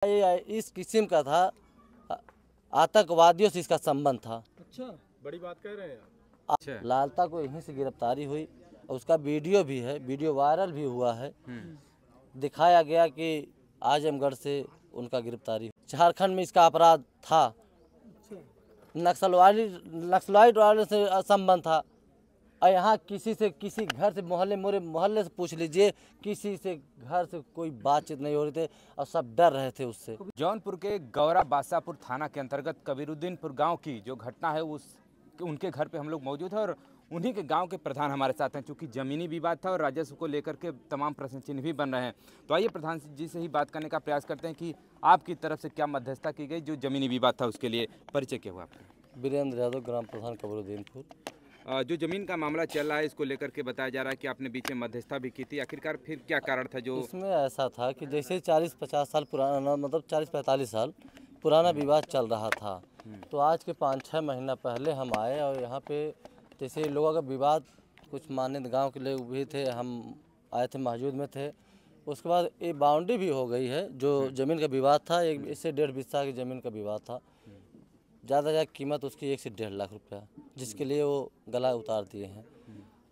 ये इस किस्म का था, आतंकवादियों से इसका संबंध था। अच्छा, बड़ी बात कह रहे हैं आप। अच्छा। लालता को यहीं से गिरफ्तारी हुई और उसका वीडियो भी है, वीडियो वायरल भी हुआ है। दिखाया गया कि आजमगढ़ से उनका गिरफ्तारी हुई। झारखंड में इसका अपराध था। नक्सलाइट वाले से संबंध था। और यहाँ किसी से, किसी घर से, मोरे मोहल्ले से पूछ लीजिए, किसी से घर से कोई बातचीत नहीं हो रही थी और सब डर रहे थे उससे। जौनपुर के गौरा बासापुर थाना के अंतर्गत कबीरुद्दीनपुर गांव की जो घटना है उनके घर पे हम लोग मौजूद हैं और उन्हीं के गांव के प्रधान हमारे साथ हैं। चूँकि ज़मीनी विवाद था और राजस्व को लेकर के तमाम प्रश्न चिन्ह भी बन रहे हैं, तो आइए प्रधान जी से ही बात करने का प्रयास करते हैं कि आपकी तरफ से क्या मध्यस्थता की गई। जो ज़मीनी विवाद था उसके लिए परिचय क्या हुआ आपका? वीरेंद्र यादव, ग्राम प्रधान कबीरुद्दीनपुर। जो ज़मीन का मामला चल रहा है इसको लेकर के बताया जा रहा है कि आपने बीच में मध्यस्थता भी की थी, आखिरकार फिर क्या कारण था? जो इसमें ऐसा था कि जैसे 40-50 साल पुराना, मतलब 40-45 साल पुराना विवाद चल रहा था, तो आज के 5-6 महीना पहले हम आए और यहाँ पे जैसे लोगों का विवाद, कुछ मान्य गांव के लोग भी थे, हम आए थे, मौजूद में थे। उसके बाद ये बाउंड्री भी हो गई है। जो ज़मीन का विवाद था, एक इससे 1.5 बिस्सा की ज़मीन का विवाद था। ज़्यादा कीमत उसकी 1 से 1.5 लाख रुपया, जिसके लिए वो गला उतार दिए हैं।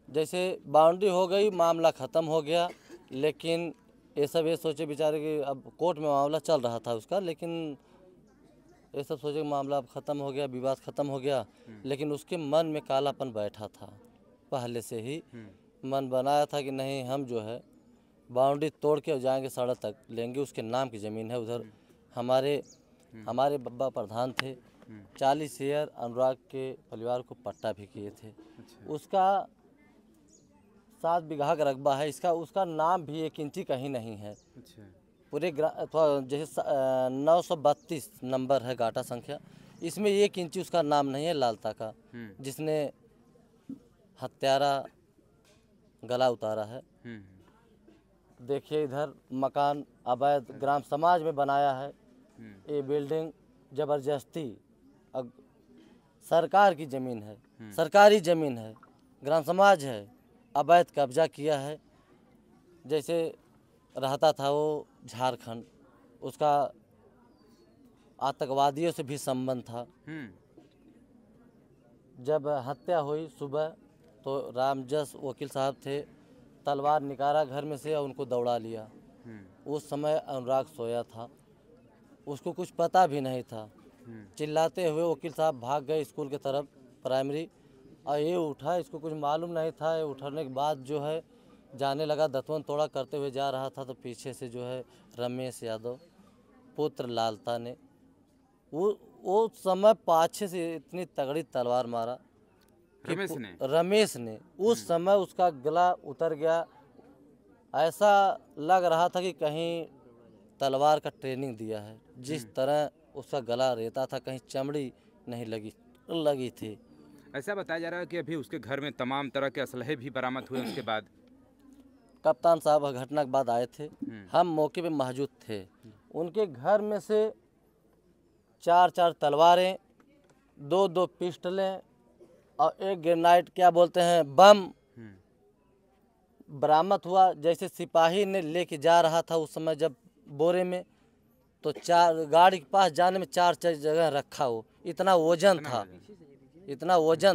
जैसे बाउंड्री हो गई, मामला ख़त्म हो गया, लेकिन ये सब ये सोचे बेचारे कि अब कोर्ट में मामला चल रहा था उसका, लेकिन ये सब सोचे कि मामला अब ख़त्म हो गया, विवाद ख़त्म हो गया, लेकिन उसके मन में कालापन बैठा था। पहले से ही मन बनाया था कि नहीं, हम जो है बाउंड्री तोड़ के जाएंगे, सड़क तक लेंगे, उसके नाम की ज़मीन है। उधर हमारे बब्बा प्रधान थे, 40 शेयर अनुराग के परिवार को पट्टा भी किए थे। उसका 7 बीघा का रकबा है, उसका नाम भी 1 इंची कहीं नहीं है। पूरे जैसे 932 नंबर है गाटा संख्या, इसमें 1 इंची उसका नाम नहीं है लालता का, जिसने हत्यारा गला उतारा है। देखिए इधर मकान अवैध ग्राम समाज में बनाया है। ये बिल्डिंग ज़बरदस्ती, सरकार की ज़मीन है, सरकारी ज़मीन है, ग्राम समाज है, अवैध कब्जा किया है। जैसे रहता था वो झारखंड, उसका आतंकवादियों से भी संबंध था। जब हत्या हुई सुबह, तो रामजस वकील साहब थे, तलवार निकाला घर में से और उनको दौड़ा लिया। उस समय अनुराग सोया था, उसको कुछ पता भी नहीं था। चिल्लाते हुए वकील साहब भाग गए स्कूल की तरफ, प्राइमरी, और ये उठा, इसको कुछ मालूम नहीं था। ये उठने के बाद जो है जाने लगा, दतवन तोड़ा करते हुए जा रहा था, तो पीछे से जो है रमेश यादव पुत्र लालता ने वो समय पाछे से इतनी तगड़ी तलवार मारा कि रमेश ने उस समय उसका गला उतर गया। ऐसा लग रहा था कि कहीं तलवार का ट्रेनिंग दिया है। जिस तरह उसका गला रहता था, कहीं चमड़ी नहीं लगी थी। ऐसा बताया जा रहा है कि अभी उसके घर में तमाम तरह के असलहे भी बरामद हुए उसके बाद। कप्तान साहब घटना के बाद आए थे, हम मौके पे मौजूद थे। उनके घर में से 4-4 तलवारें, 2-2 पिस्टलें और 1 ग्रेनाइट, क्या बोलते हैं, बम बरामद हुआ। जैसे सिपाही ने लेके जा रहा था उस समय, जब बोरे में, तो 4 गाड़ी के पास जाने में 4 जगह रखा हो, इतना वजन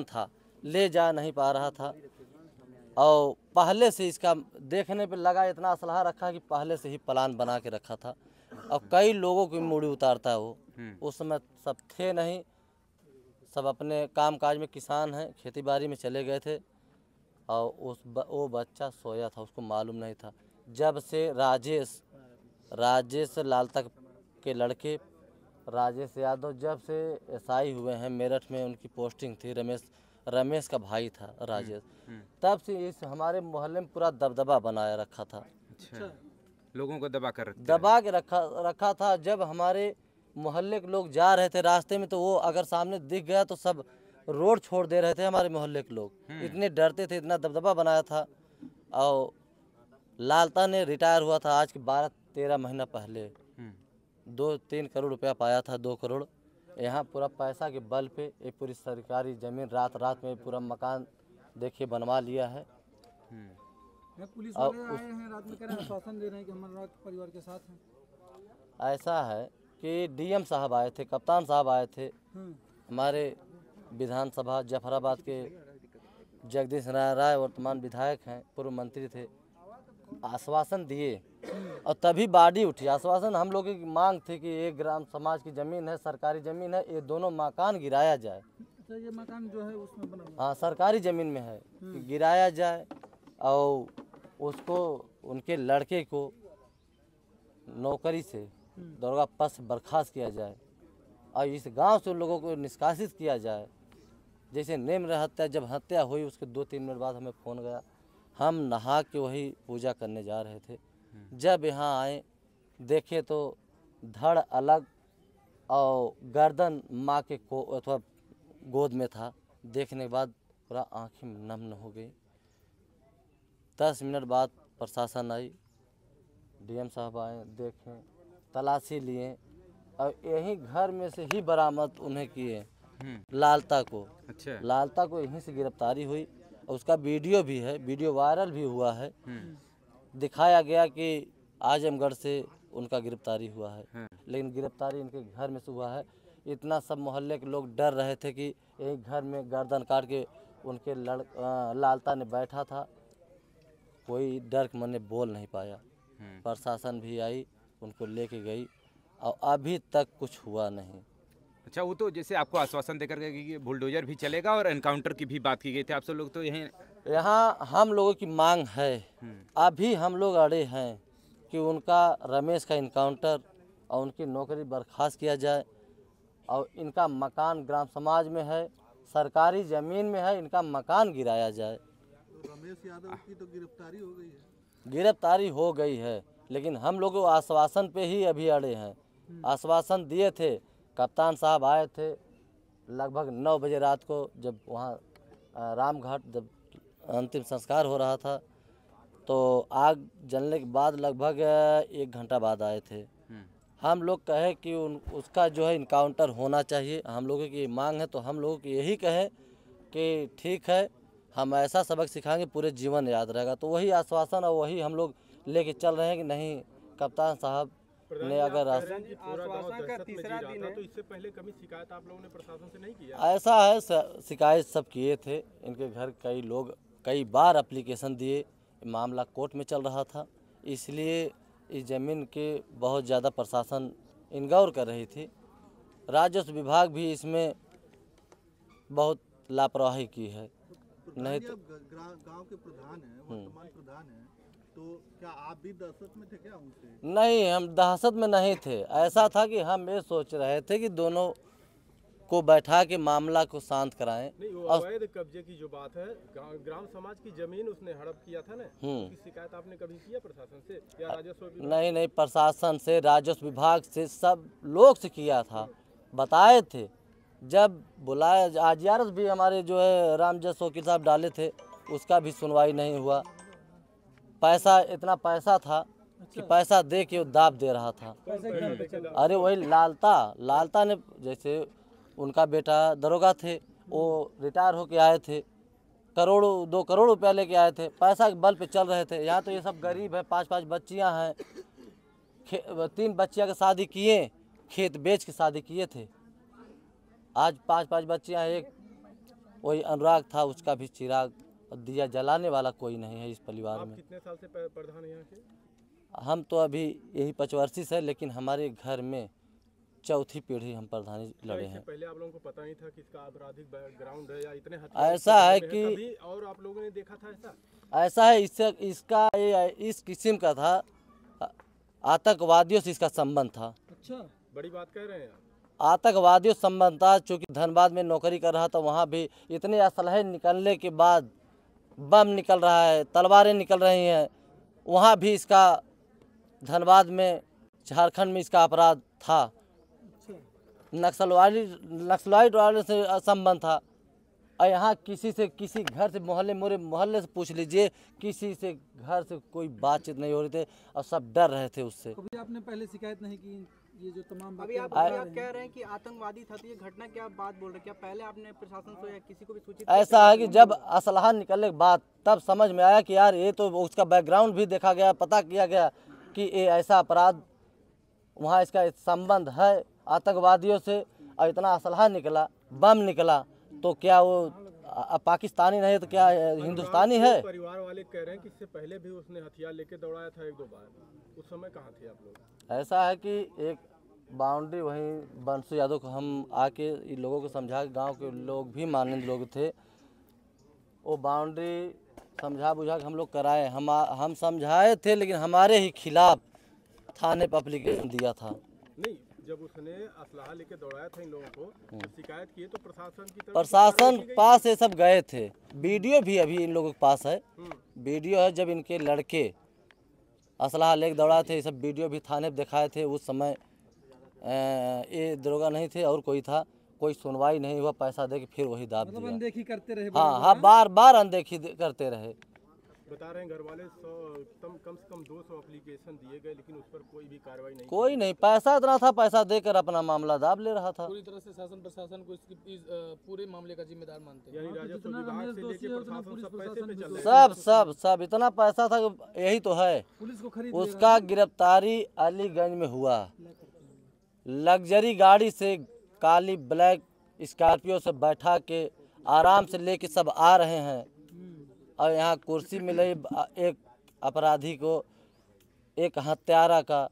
था, ले जा नहीं पा रहा था। और पहले से इसका देखने पे लगा इतना असलहा रखा कि पहले से ही प्लान बना के रखा था। और कई लोगों की मूड़ी उतारता वो। उस समय सब थे नहीं, सब अपने काम काज में, किसान हैं, खेती बाड़ी में चले गए थे। और वो बच्चा सोया था, उसको मालूम नहीं था। जब से राजेश लालता के लड़के राजेश यादव जब से एसआई हुए हैं, मेरठ में उनकी पोस्टिंग थी, रमेश का भाई था राजेश, तब से इस हमारे मोहल्ले में पूरा दबदबा बनाया रखा था। अच्छा, लोगों को दबा के रखा था। जब हमारे मोहल्ले के लोग जा रहे थे रास्ते में, तो वो अगर सामने दिख गया तो सब रोड छोड़ दे रहे थे। हमारे मोहल्ले के लोग इतने डरते थे, इतना दबदबा बनाया था। और लालता ने रिटायर हुआ था आज के 12-13 महीना पहले। 2-3 करोड़ रुपया पाया था, 2 करोड़। यहाँ पूरा पैसा के बल पे ये पूरी सरकारी ज़मीन रात में पूरा मकान देखिए बनवा लिया है। पुलिस वाले आए हैं रात में, कह रहे हैं, आश्वासन दे रहे हैं कि हम अनुराग परिवार के साथ हैं। ऐसा है कि डीएम साहब आए थे, कप्तान साहब आए थे, हमारे विधानसभा जफराबाद के जगदीश राय वर्तमान विधायक हैं, पूर्व मंत्री थे, आश्वासन दिए और तभी बाडी उठी। आश्वासन हम लोगों की मांग थी कि एक ग्राम समाज की ज़मीन है, सरकारी ज़मीन है, ये दोनों मकान गिराया जाए। अच्छा, ये मकान जो है उसमें बना हुआ हाँ, सरकारी ज़मीन में है कि गिराया जाए और उसको उनके लड़के को नौकरी से दरोगा पद से बर्खास्त किया जाए और इस गांव से उन लोगों को निष्कासित किया जाए। जैसे नेम्र हत्या, जब हत्या हुई उसके 2-3 मिनट बाद हमें फ़ोन गया, हम नहा के वही पूजा करने जा रहे थे। जब यहाँ आए देखे तो धड़ अलग और गर्दन माँ के को अथवा गोद में था। देखने के बाद पूरा आँखें नम हो गई। 10 मिनट बाद प्रशासन आई, डीएम साहब आए, देखें, तलाशी लिए और यही घर में से ही बरामद उन्हें किए लालता को। अच्छा। लालता को यहीं से गिरफ्तारी हुई और उसका वीडियो भी है, वीडियो वायरल भी हुआ है। दिखाया गया कि आजमगढ़ से उनका गिरफ्तारी हुआ है, लेकिन गिरफ्तारी इनके घर में से हुआ है। इतना सब मोहल्ले के लोग डर रहे थे कि यही घर में गर्दन काट के उनके लालता ने बैठा था। कोई डर के मारे बोल नहीं पाया। प्रशासन भी आई, उनको लेके गई और अभी तक कुछ हुआ नहीं। अच्छा, वो तो जैसे आपको आश्वासन देकर के कि बुलडोजर भी चलेगा और एनकाउंटर की भी बात की गई थी, आप सब लोग तो यहाँ हम लोगों की मांग है, अभी हम लोग अड़े हैं कि उनका रमेश का इनकाउंटर और उनकी नौकरी बर्खास्त किया जाए और इनका मकान ग्राम समाज में है, सरकारी ज़मीन में है, इनका मकान गिराया जाए। रमेश यादव की तो गिरफ्तारी हो गई है। गिरफ्तारी हो गई है, लेकिन हम लोग आश्वासन पे ही अभी अड़े हैं। आश्वासन दिए थे, कप्तान साहब आए थे लगभग 9 बजे रात को, जब वहाँ रामघाट जब अंतिम संस्कार हो रहा था, तो आग जलने के बाद लगभग 1 घंटा बाद आए थे। हम लोग कहे कि उसका जो है इनकाउंटर होना चाहिए। हम लोगों की मांग है, तो हम लोगों की यही कहे कि ठीक है, हम ऐसा सबक सिखाएंगे पूरे जीवन याद रहेगा। तो वही आश्वासन और वही हम लोग लेके चल रहे हैं कि नहीं, कप्तान साहब ने अगर आश्वासन का तीसरा दिन है, तो इससे पहले कभी शिकायत आप लोगों ने प्रशासन से नहीं किया? ऐसा है, शिकायत सब किए थे। इनके घर कई लोग कई बार एप्लीकेशन दिए, मामला कोर्ट में चल रहा था, इसलिए इस ज़मीन के बहुत ज़्यादा प्रशासन इनगौर कर रही थी। राजस्व विभाग भी इसमें बहुत लापरवाही की है। नहीं तो गांव के प्रधान हैं, वर्तमान प्रधान हैं, तो क्या आप भी दहशत में थे क्या उनसे? नहीं, हम दहशत में नहीं थे। ऐसा था कि हम ये सोच रहे थे कि दोनों को बैठा के मामला को शांत कराएं। नहीं, वो अवैध कब्जे की जो बात है, ग्राम समाज की जमीन उसने हड़प किया था ना, उसकी शिकायत आपने कभी किया प्रशासन से या राजस्व विभाग? नहीं, प्रशासन से, राजस्व विभाग से, सब लोग से किया था, बताए थे। जब बुलाया, आरजीआरएस भी हमारे जो है रामजस वकील साहब डाले थे, उसका भी सुनवाई नहीं हुआ। पैसा, इतना पैसा था कि पैसा दे के वो दाब दे रहा था। अरे वही लालता ने, जैसे उनका बेटा दरोगा थे, वो रिटायर होके आए थे, 2 करोड़ रुपया लेके आए थे, पैसा के बल पे चल रहे थे। यहाँ तो ये सब गरीब है, 5-5 बच्चियाँ हैं, 3 बच्चियाँ की शादी किए, खेत बेच के शादी किए थे। आज 5-5 बच्चियाँ, एक वही अनुराग था, उसका भी चिराग दिया जलाने वाला कोई नहीं है इस परिवार में। आप कितने साल से प्रधान यहाँ के? हम तो अभी यही 5 वर्षीय है, लेकिन हमारे घर में 4थी पीढ़ी हम प्रधानी लड़े हैं। पहले आप लोगों को पता नहीं था कि इसका आपराधिक बैकग्राउंड है या इतने ऐसा है कि कभी और आप लोगों ने देखा था ऐसा? ऐसा है, इसका इस किस्म का था, आतंकवादियों से इसका संबंध था। अच्छा, बड़ी बात कह रहे हैं आप। आतंकवादियों से संबंध था, चूँकि धनबाद में नौकरी कर रहा था, वहाँ भी इतने असलहे निकलने के बाद बम निकल रहा है, तलवारें निकल रही हैं, वहाँ भी इसका धनबाद में, झारखंड में इसका अपराध था। नक्सलाइट वाले से संबंध था। और यहाँ किसी से, किसी घर से, मोहल्ले से पूछ लीजिए, किसी से घर से कोई बातचीत नहीं हो रही थी और सब डर रहे थे उससे। कभी आपने पहले शिकायत नहीं की? ये जो तमाम अभी आप कह रहे हैं कि आतंकवादी था, तो ये घटना क्या बात बोल रहे हैं? क्या पहले आपने प्रशासन से या किसी को भी सूचित? ऐसा है कि जब असलहा निकलने के बाद तब समझ में आया कि यार ये तो, उसका बैकग्राउंड भी देखा गया, पता किया गया कि ये ऐसा अपराध वहाँ इसका संबंध है आतंकवादियों से, और इतना असलहा निकला, बम निकला, तो क्या वो पाकिस्तानी नहीं तो क्या हिंदुस्तानी है? परिवार वाले कह रहे हैं कि इससे पहले भी उसने हथियार लेके दौड़ाया था 1-2 बार, उस समय कहाँ थे आप लोग? ऐसा है कि एक बाउंड्री वहीं बंसू यादव को हम आके इन लोगों को समझा, गांव के लोग भी माननीय लोग थे, वो बाउंड्री समझा बुझा के हम लोग कराए, हम समझाए थे, लेकिन हमारे ही खिलाफ थाने पर एप्लीकेशन दिया था। नहीं, जब उसने असलहा लेके दौड़ाया था इन लोगों को, शिकायत की तो प्रशासन की तरफ प्रशासन पास ये सब गए थे, वीडियो भी अभी इन लोगों के पास है, वीडियो है जब इनके लड़के असलहा लेके दौड़ाए थे, ये सब वीडियो भी थाने पर दिखाए थे। उस समय ये दरोगा नहीं थे और कोई था, कोई सुनवाई नहीं हुआ, पैसा दे के फिर वही दाब दिया। अनदेखी करते रहे। हाँ, बार बार अनदेखी करते रहे। बता रहे हैं घर वाले कम से कम 200 एप्लीकेशन दिए गए, लेकिन उस पर कोई भी कार्रवाई नहीं। कोई नहीं, पैसा इतना था, पैसा देकर अपना मामला दाब ले रहा था। पूरी तरह से शासन प्रशासन को इसकी पूरे मामले का जिम्मेदार मानते हैं। यानी राजस्व विभाग से लेके प्रशासन सब पैसे पे चल रहे हैं। सब इतना पैसा था, यही तो है। पुलिस को खरीद उसका गिरफ्तारी अलीगंज में हुआ, लग्जरी गाड़ी से काली ब्लैक स्कॉर्पियो से बैठा के आराम से लेके सब आ रहे हैं, और यहाँ कुर्सी मिली एक अपराधी को, एक हत्यारा का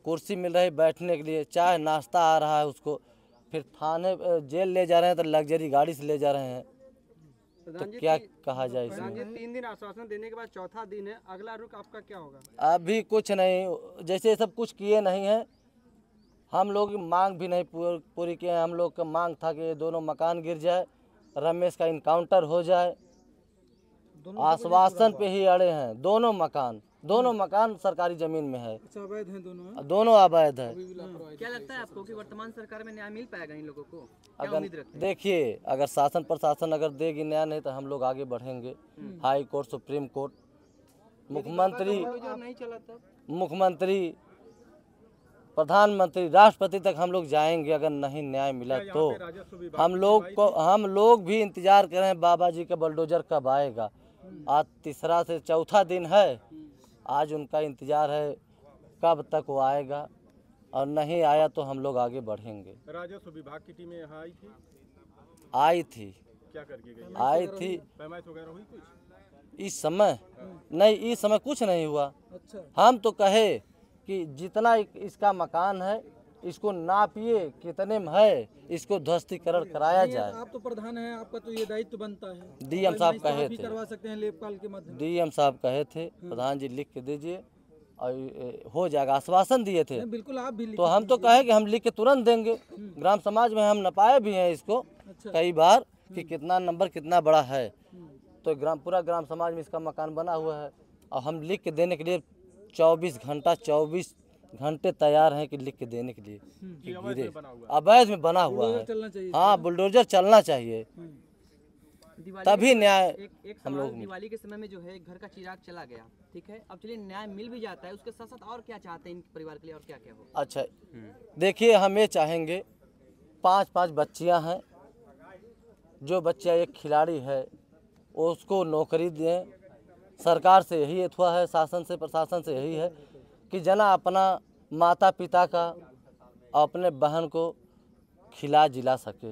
कुर्सी मिल रही बैठने के लिए, चाय नाश्ता आ रहा है उसको, फिर थाने जेल ले जा रहे हैं तो लग्जरी गाड़ी से ले जा रहे हैं। तो क्या कहा जाए इसमें? 3 दिन आश्वासन देने के बाद चौथा दिन है, अगला रुख आपका क्या होगा? अभी कुछ नहीं, जैसे सब कुछ किए नहीं हैं, हम लोग मांग भी नहीं पूरी किए हैं। हम लोग का मांग था कि ये दोनों मकान गिर जाए, रमेश का इनकाउंटर हो जाए, आश्वासन पे ही अड़े हैं। दोनों मकान सरकारी जमीन में है, अवैध हैं दोनों। दोनों अवैध है। क्या लगता है आपको कि वर्तमान सरकार में न्याय मिल पाएगा इन लोगों को? अगर देखिए, अगर शासन प्रशासन अगर देगी न्याय, नहीं तो हम लोग आगे बढ़ेंगे। हाई कोर्ट, सुप्रीम कोर्ट, मुख्यमंत्री, प्रधानमंत्री, राष्ट्रपति तक हम लोग जाएंगे। अगर नहीं न्याय मिला तो हम लोग भी इंतजार कर रहे हैं बाबा जी का बुलडोजर कब आएगा। आज तीसरा से चौथा दिन है, आज उनका इंतजार है कब तक वो आएगा, और नहीं आया तो हम लोग आगे बढ़ेंगे। राजस्व विभाग की टीमें यहाँ आई थी। क्या करके गई? आई थी। पैमाइश वगैरह हुई कुछ? इस समय नहीं, इस समय कुछ नहीं हुआ। अच्छा। हम तो कहे कि जितना इसका मकान है, इसको नापिए कितने में है, इसको ध्वस्तीकरण कराया जाए। आप तो प्रधान हैं, आपका तो ये दायित्व बनता है। डीएम साहब कहे थे, करवा सकते हैं लेखपाल के माध्यम। डीएम साहब कहे थे प्रधान जी लिख के दीजिए और हो जाएगा, आश्वासन दिए थे। बिल्कुल, आप भी तो हम तो कहे कि हम लिख के तुरंत देंगे। ग्राम समाज में हम नपाए भी हैं इसको कई बार कि कितना नंबर कितना बड़ा है, तो पूरा ग्राम समाज में इसका मकान बना हुआ है, और हम लिख के देने के लिए 24 घंटे तैयार हैं कि लिख के देने के लिए कि गिरे। अवैध में बना हुआ है। हाँ, बुलडोजर चलना चाहिए, तभी न्याय। एक हम लोग दिवाली के समय में जो है घर का चिराग चला गया, ठीक है, अब चलिए न्याय मिल भी जाता है, उसके साथ साथ और क्या चाहते हैं इन परिवार के लिए, और क्या क्या हो? अच्छा, देखिए, हम ये चाहेंगे 5 बच्चियां हैं, जो बच्चा एक खिलाड़ी है उसको नौकरी दें। सरकार से यही अथवा है, शासन से प्रशासन से यही है कि जना अपना माता पिता का, अपने बहन को खिला जिला सके।